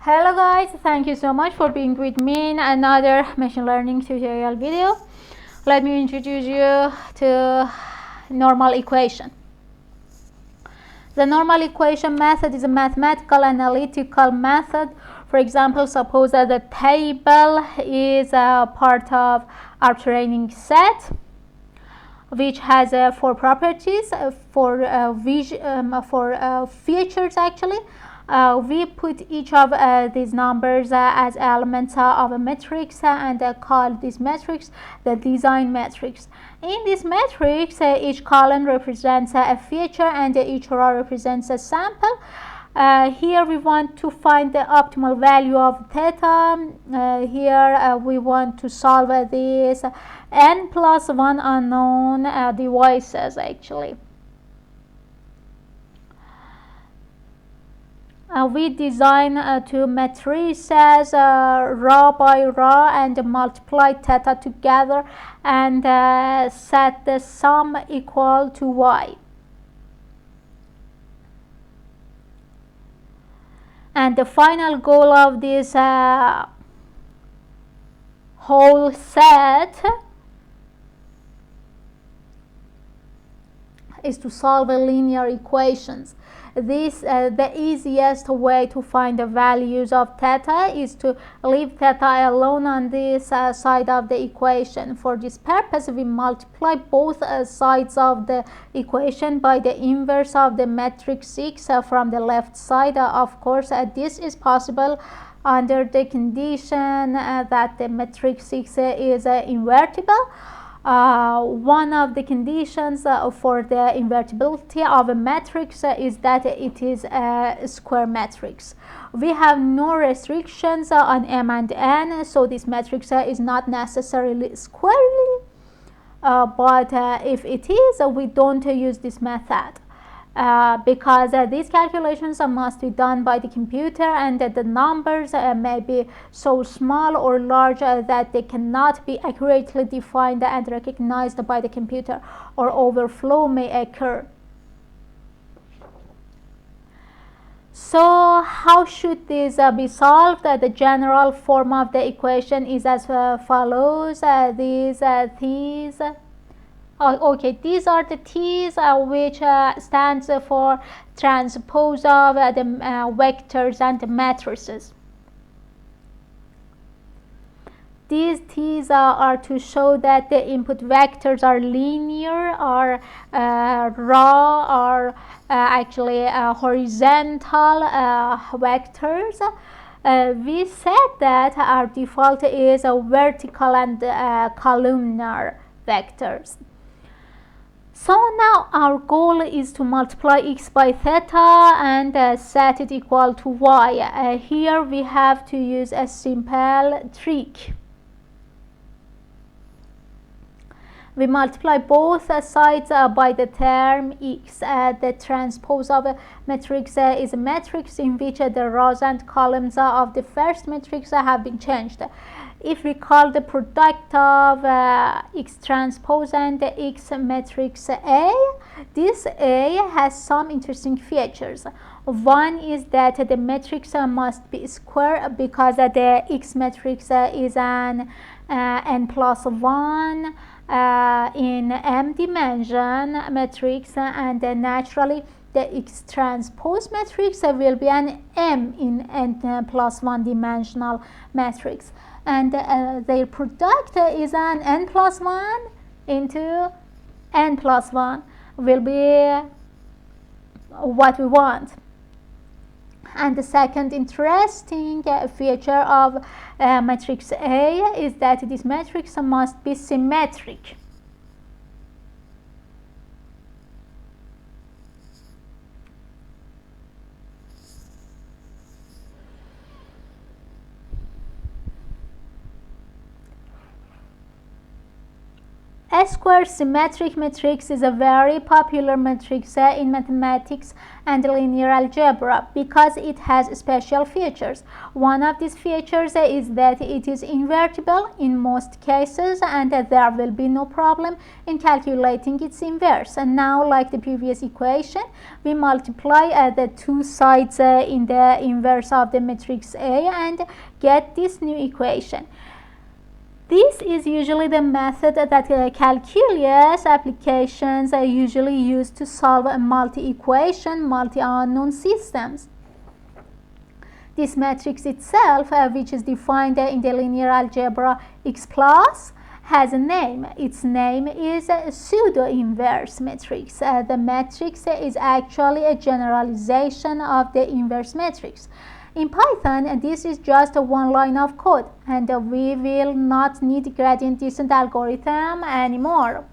Hello guys, thank you so much for being with me in another machine learning tutorial video. Let me introduce you to normal equation. The normal equation method is a mathematical analytical method. For example, suppose that the table is a part of our training set, which has four properties, four features actually. We put each of these numbers as elements of a matrix and call this matrix the design matrix. In this matrix, each column represents a feature and each row represents a sample. Here we want to find the optimal value of theta. Here we want to solve this n+1 unknown devices actually. We design two matrices row by row and multiply theta together and set the sum equal to y. And the final goal of this whole set is to solve linear equations. The easiest way to find the values of theta is to leave theta alone on this side of the equation. For this purpose, we multiply both sides of the equation by the inverse of the matrix 6 from the left side. Of course, this is possible under the condition that the matrix 6 is invertible. One of the conditions for the invertibility of a matrix is that it is a square matrix. We have no restrictions on m and n, so this matrix is not necessarily squarely, but if it is, we don't use this method. Because these calculations must be done by the computer, and the numbers may be so small or large that they cannot be accurately defined and recognized by the computer, or overflow may occur. So how should this be solved? The general form of the equation is as follows. These are the T's which stands for transpose of the vectors and the matrices. These T's are to show that the input vectors are linear, or raw, or actually horizontal vectors. We said that our default is vertical and columnar vectors. So now our goal is to multiply x by theta and set it equal to y. Here we have to use a simple trick. We multiply both sides by the term x. The transpose of a matrix is a matrix in which the rows and columns of the first matrix have been changed. If we call the product of x transpose and x matrix A, this A has some interesting features. One is that the matrix must be square, because the x matrix is an n+1 in m dimension matrix, and naturally the x transpose matrix will be an m in n+1 dimensional matrix, and their product is an n+1 into n+1 will be what we want. And the second interesting feature of matrix A is that this matrix must be symmetric. A square symmetric matrix is a very popular matrix in mathematics and linear algebra because it has special features. One of these features is that it is invertible in most cases and there will be no problem in calculating its inverse. And now, like the previous equation, we multiply the two sides in the inverse of the matrix A and get this new equation. This is usually the method that calculus applications are usually used to solve multi-equation, multi-unknown systems. This matrix itself, which is defined in the linear algebra X plus, has a name. Its name is a pseudo-inverse matrix. The matrix is actually a generalization of the inverse matrix. In Python, this is just one line of code, and we will not need gradient descent algorithm anymore.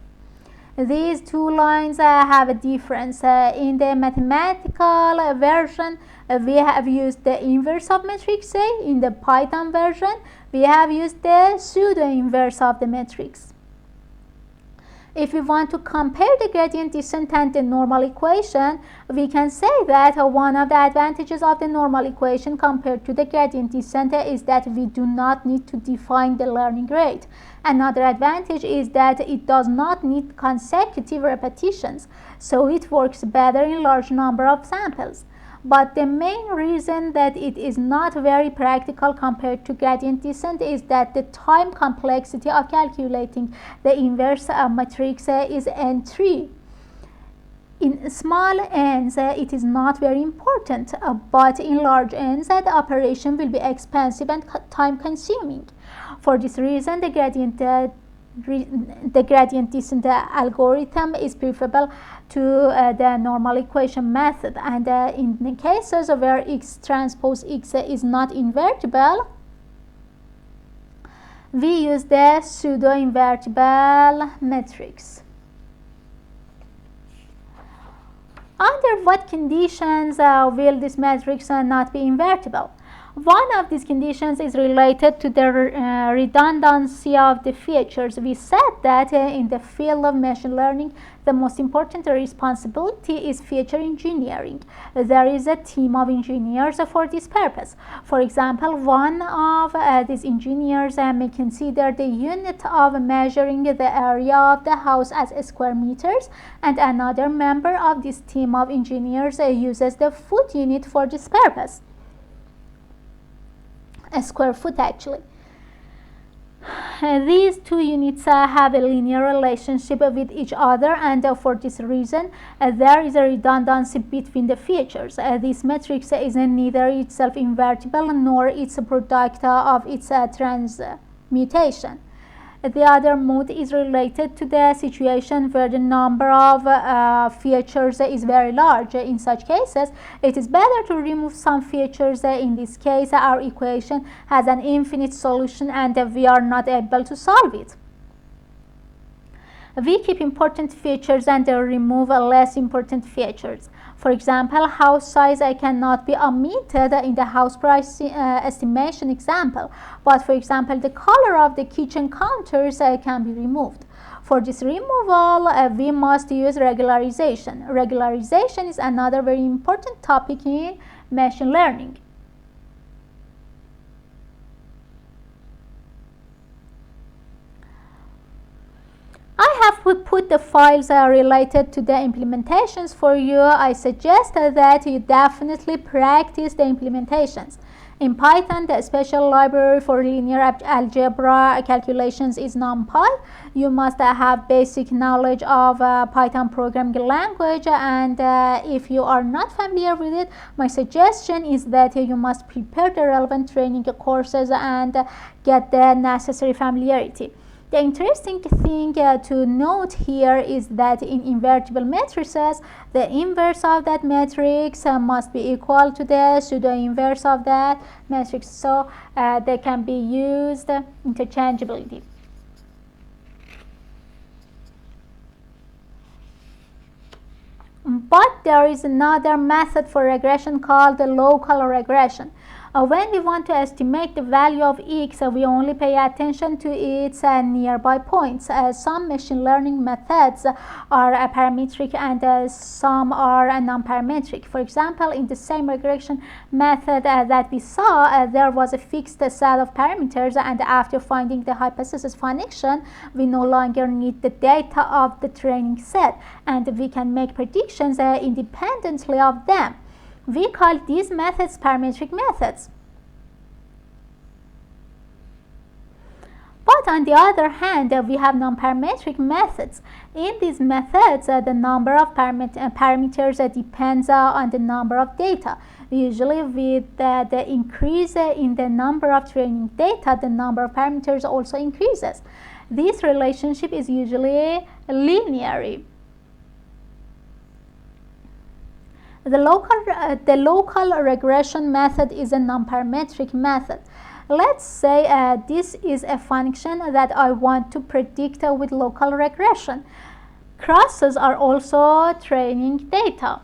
These two lines have a difference. In the mathematical version, we have used the inverse of matrix A. In the Python version, we have used the pseudo-inverse of the matrix. If we want to compare the gradient descent and the normal equation, we can say that one of the advantages of the normal equation compared to the gradient descent is that we do not need to define the learning rate. Another advantage is that it does not need consecutive repetitions, so it works better in large number of samples. But the main reason that it is not very practical compared to gradient descent is that the time complexity of calculating the inverse matrix is n3. In small n's, it is not very important, but in large n's, the operation will be expensive and time consuming. For this reason, the gradient descent algorithm is preferable to the normal equation method, and in the cases where X transpose X is not invertible, we use the pseudo-invertible matrix. Under what conditions will this matrix not be invertible? One of these conditions is related to the redundancy of the features. We said that in the field of machine learning, the most important responsibility is feature engineering. There is a team of engineers for this purpose. For example, one of these engineers may consider the unit of measuring the area of the house as square meters, and another member of this team of engineers uses the foot unit for this purpose. A square foot actually. These two units have a linear relationship with each other, and for this reason there is a redundancy between the features. This matrix is neither itself invertible nor its a product of its transmutation. The other mode is related to the situation where the number of features is very large. In such cases, it is better to remove some features. In this case, our equation has an infinite solution and we are not able to solve it. We keep important features and remove less important features. For example, house size cannot be omitted in the house price estimation example, but for example, the color of the kitchen counters can be removed. For this removal, we must use regularization. Regularization is another very important topic in machine learning. I have put the files related to the implementations for you. I suggest that you definitely practice the implementations. In Python, the special library for linear algebra calculations is NumPy. You must have basic knowledge of Python programming language, and if you are not familiar with it, my suggestion is that you must prepare the relevant training courses and get the necessary familiarity. The interesting thing to note here is that in invertible matrices, the inverse of that matrix must be equal to the pseudo-inverse of that matrix, so they can be used interchangeably. But there is another method for regression called the local regression. When we want to estimate the value of x, we only pay attention to its nearby points. Some machine learning methods are parametric and some are non-parametric. For example, in the same regression method that we saw, there was a fixed set of parameters, and after finding the hypothesis function, we no longer need the data of the training set, and we can make predictions independently of them. We call these methods parametric methods. But on the other hand, we have non-parametric methods. In these methods, the number of parameters depends on the number of data. Usually, with the increase in the number of training data, the number of parameters also increases. This relationship is usually linear. The local regression method is a non-parametric method. Let's say this is a function that I want to predict with local regression. Crosses are also training data.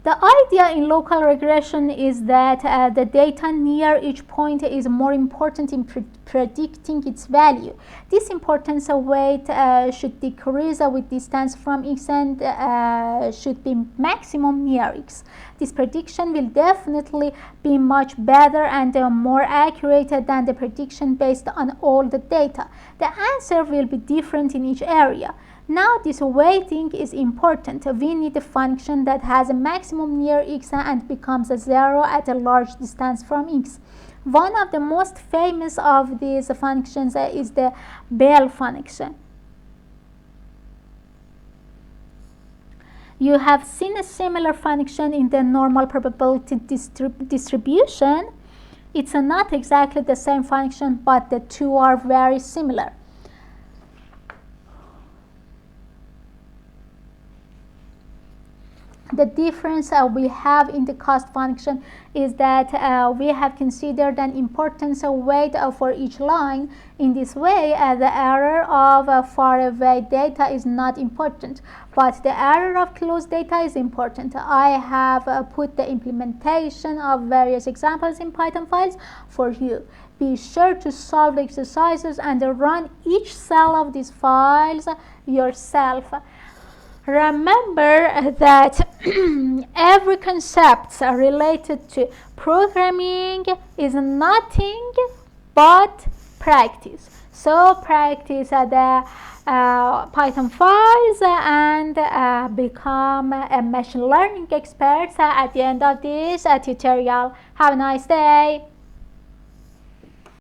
The idea in local regression is that the data near each point is more important in predicting its value. This importance weight should decrease with distance from x and should be maximum near x. This prediction will definitely be much better and more accurate than the prediction based on all the data. The answer will be different in each area. Now this weighting is important. We need a function that has a maximum near x and becomes a zero at a large distance from x. One of the most famous of these functions is the Bell function. You have seen a similar function in the normal probability distribution. It's not exactly the same function, but the two are very similar. The difference we have in the cost function is that we have considered an importance weight for each line. In this way, the error of far away data is not important, but the error of close data is important. I have put the implementation of various examples in Python files for you. Be sure to solve the exercises and run each cell of these files yourself. Remember that every concept related to programming is nothing but practice. So practice the Python files and become a machine learning expert at the end of this tutorial. Have a nice day.